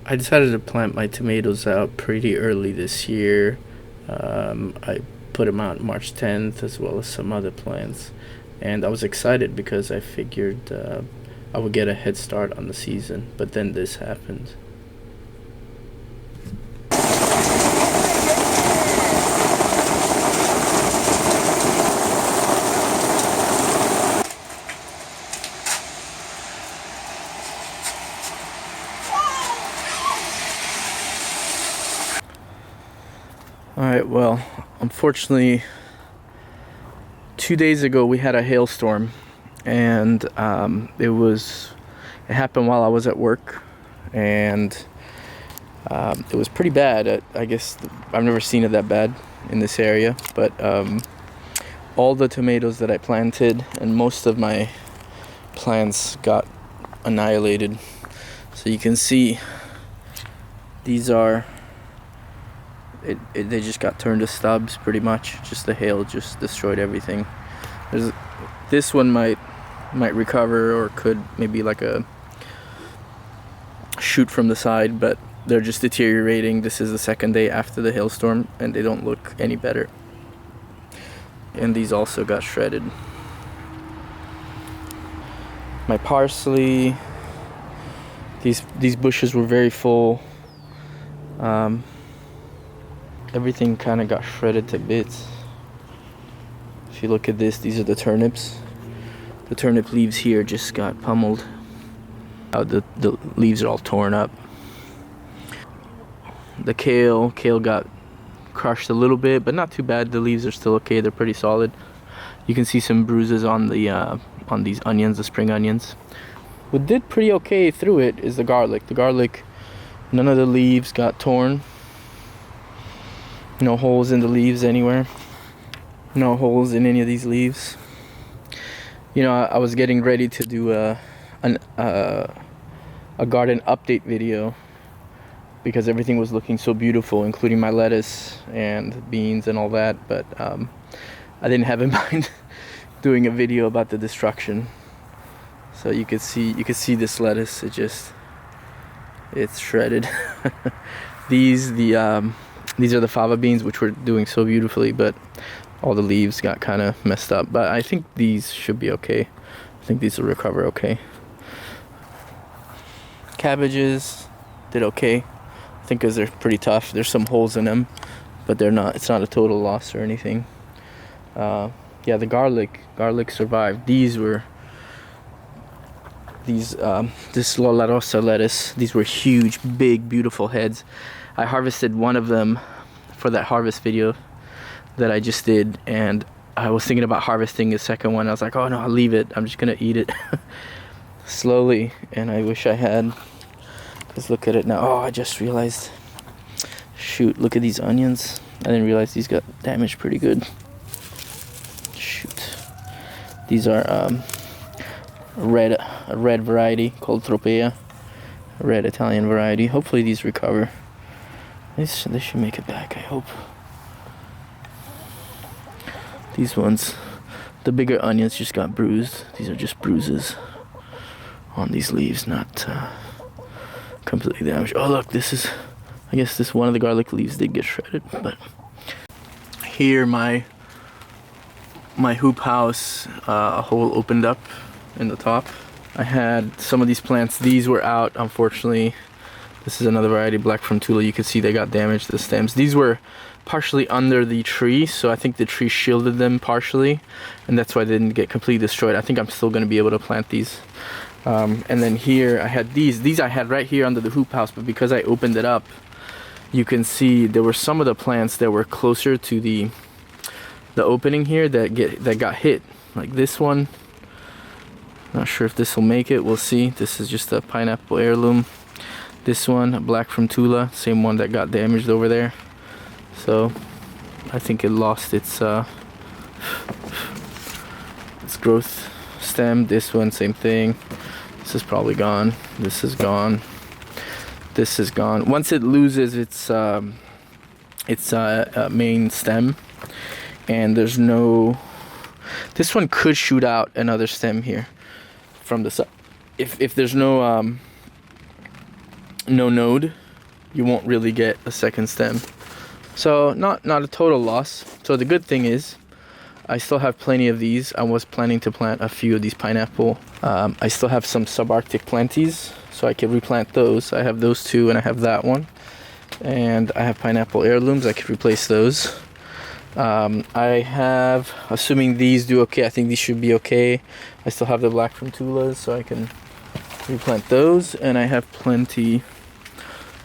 I decided to plant my tomatoes out pretty early this year. I put them out March 10th as well as some other plants. And I was excited because I figured I would get a head start on the season. But then this happened. Alright, well, unfortunately, 2 days ago we had a hailstorm, and it happened while I was at work, and it was pretty bad. I guess I've never seen it that bad in this area, but all the tomatoes that I planted and most of my plants got annihilated. So you can see these are they just got turned to stubs pretty much. Just the hail just destroyed everything. This one might recover, or could maybe like a shoot from the side, but they're just deteriorating. This is the second day after the hailstorm and they don't look any better. And these also got shredded. My parsley, these bushes were very full. Everything kind of got shredded to bits. If you look at this, these are the turnips. The turnip leaves here just got pummeled. The leaves are all torn up. The kale got crushed a little bit, but not too bad. The leaves are still okay. They're pretty solid. You can see some bruises on these onions, the spring onions. What did pretty okay through it is the garlic. The garlic, none of the leaves got torn. No holes in the leaves anywhere. No holes in any of these leaves. You know, I was getting ready to do a garden update video because everything was looking so beautiful, including my lettuce and beans and all that. But I didn't have in mind doing a video about the destruction. So you could see this lettuce. It's shredded. These are the fava beans, which were doing so beautifully, but all the leaves got kind of messed up. But I think these should be okay. I think these will recover okay. Cabbages did okay. I think because they're pretty tough. There's some holes in them, but it's not a total loss or anything. Yeah, the garlic survived. This La Rosa lettuce, these were huge, big, beautiful heads. I harvested one of them for that harvest video that I just did, and I was thinking about harvesting a second one. I was like, oh no, I'll leave it. I'm just gonna eat it slowly, and I wish I had, because look at it now. Oh, I just realized, shoot, look at these onions. I didn't realize these got damaged pretty good. Shoot. These are a red variety called Tropea, a red Italian variety. Hopefully these recover. They should make it back, I hope. These ones, the bigger onions just got bruised. These are just bruises on these leaves, not completely damaged. Oh look, I guess this one of the garlic leaves did get shredded. But here, my hoop house, a hole opened up in the top. I had some of these plants. These were out, unfortunately. This is another variety, Black from Tula. You can see they got damaged, the stems. These were partially under the tree, so I think the tree shielded them partially, and that's why they didn't get completely destroyed. I think I'm still going to be able to plant these. And then here I had these I had right here under the hoop house, but because I opened it up, you can see there were some of the plants that were closer to the opening here that got hit, like this one. Not sure if this will make it. We'll see. This is just a pineapple heirloom. This one, Black from Tula, same one that got damaged over there. So I think it lost its growth stem. This one, same thing. This is probably gone. This is gone. This is gone. Once it loses its main stem, and there's no. This one could shoot out another stem here from the side. If there's no no node, you won't really get a second stem. So not a total loss. So the good thing is I still have plenty of these. I was planning to plant a few of these pineapple. I still have some subarctic planties, so I could replant those. I have those two and I have that one. And I have pineapple heirlooms, I could replace those. I have, assuming these do okay, I think these should be okay. I still have the black from Tulas, so I can replant those. And I have plenty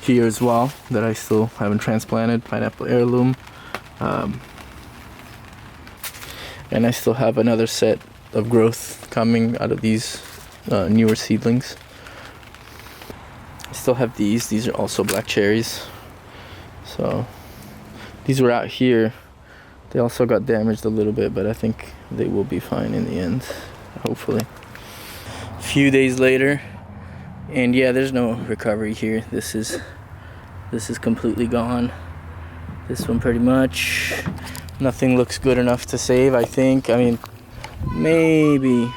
here as well that I still haven't transplanted, pineapple heirloom. And I still have another set of growth coming out of these newer seedlings. I still have these are also black cherries. So these were out here. They also got damaged a little bit, but I think they will be fine in the end, hopefully. A few days later, and yeah, there's no recovery here. This is completely gone. This one pretty much. Nothing looks good enough to save, I think. I mean, maybe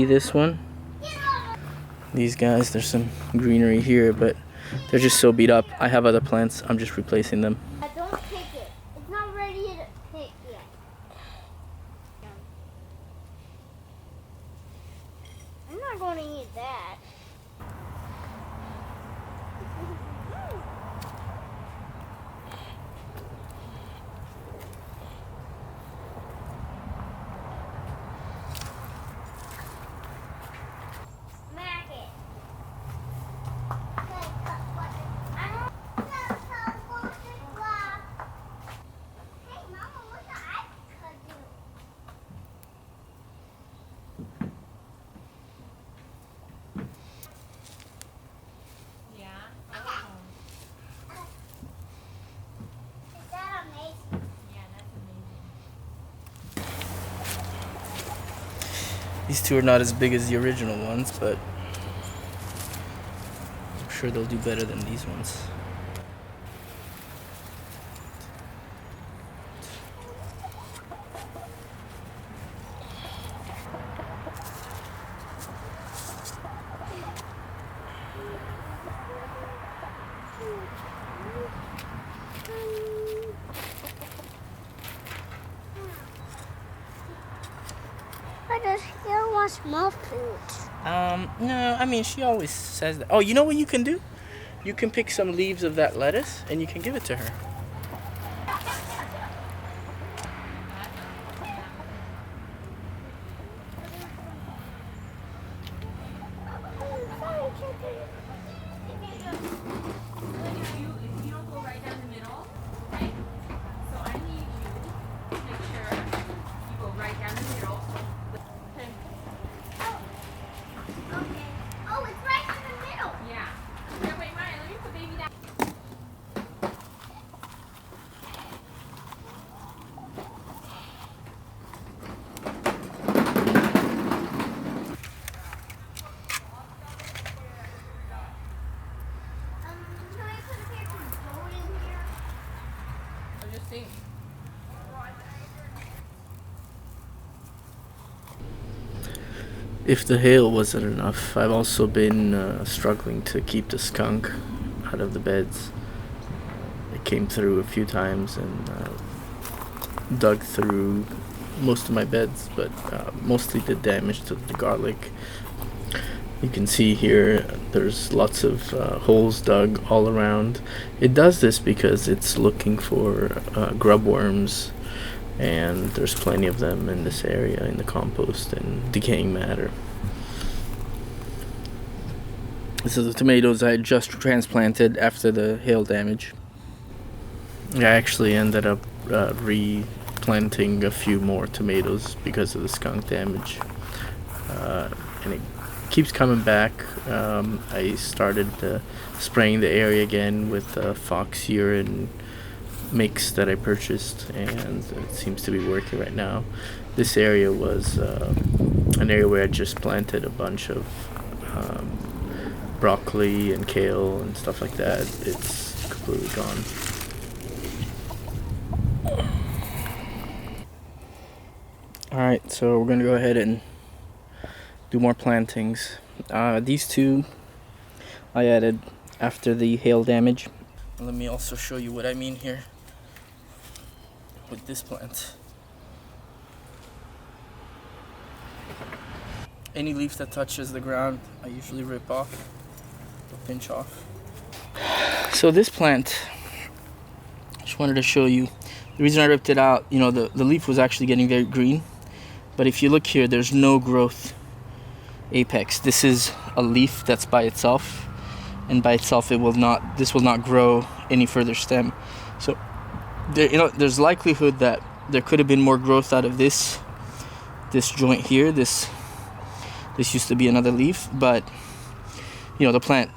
this one. These guys, there's some greenery here, but they're just so beat up. I have other plants, I'm just replacing them. Don't pick it. It's not ready to pick yet. I'm not going to eat that. Smack it. These two are not as big as the original ones, but I'm sure they'll do better than these ones. But does he wants more food? No, I mean, she always says that. Oh, you know what you can do? You can pick some leaves of that lettuce and you can give it to her. If the hail wasn't enough, I've also been struggling to keep the skunk out of the beds. It came through a few times and dug through most of my beds, but mostly did damage to the garlic. You can see here there's lots of holes dug all around. It does this because it's looking for grub worms, and there's plenty of them in this area in the compost and decaying matter. This is the tomatoes I had just transplanted after the hail damage. I actually ended up replanting a few more tomatoes because of the skunk damage, and it keeps coming back. I started spraying the area again with fox urine mix that I purchased, and it seems to be working right now. This area was an area where I just planted a bunch of broccoli and kale and stuff like that. It's completely gone. Alright, so we're gonna go ahead and do more plantings. These two I added after the hail damage. Let me also show you what I mean here with this plant. Any leaf that touches the ground, I usually rip off or pinch off. So this plant, just wanted to show you. The reason I ripped it out, you know, the leaf was actually getting very green. But if you look here, there's no growth apex. This is a leaf that's by itself. And by itself, this will not grow any further stem. So, there's likelihood that there could have been more growth out of this joint here. This used to be another leaf, but you know, the plant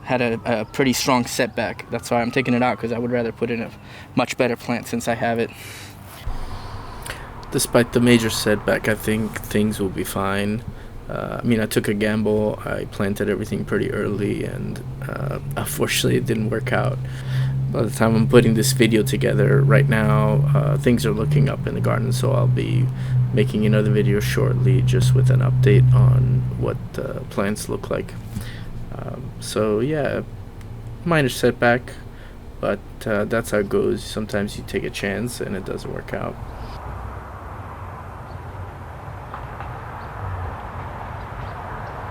had a pretty strong setback. That's why I'm taking it out, because I would rather put in a much better plant since I have it. Despite the major setback, I think things will be fine. I mean, I took a gamble. I planted everything pretty early, and unfortunately it didn't work out. By the time I'm putting this video together right now, things are looking up in the garden, so I'll be making another video shortly just with an update on what the plants look like. So yeah, minor setback, but that's how it goes. Sometimes you take a chance and it doesn't work out.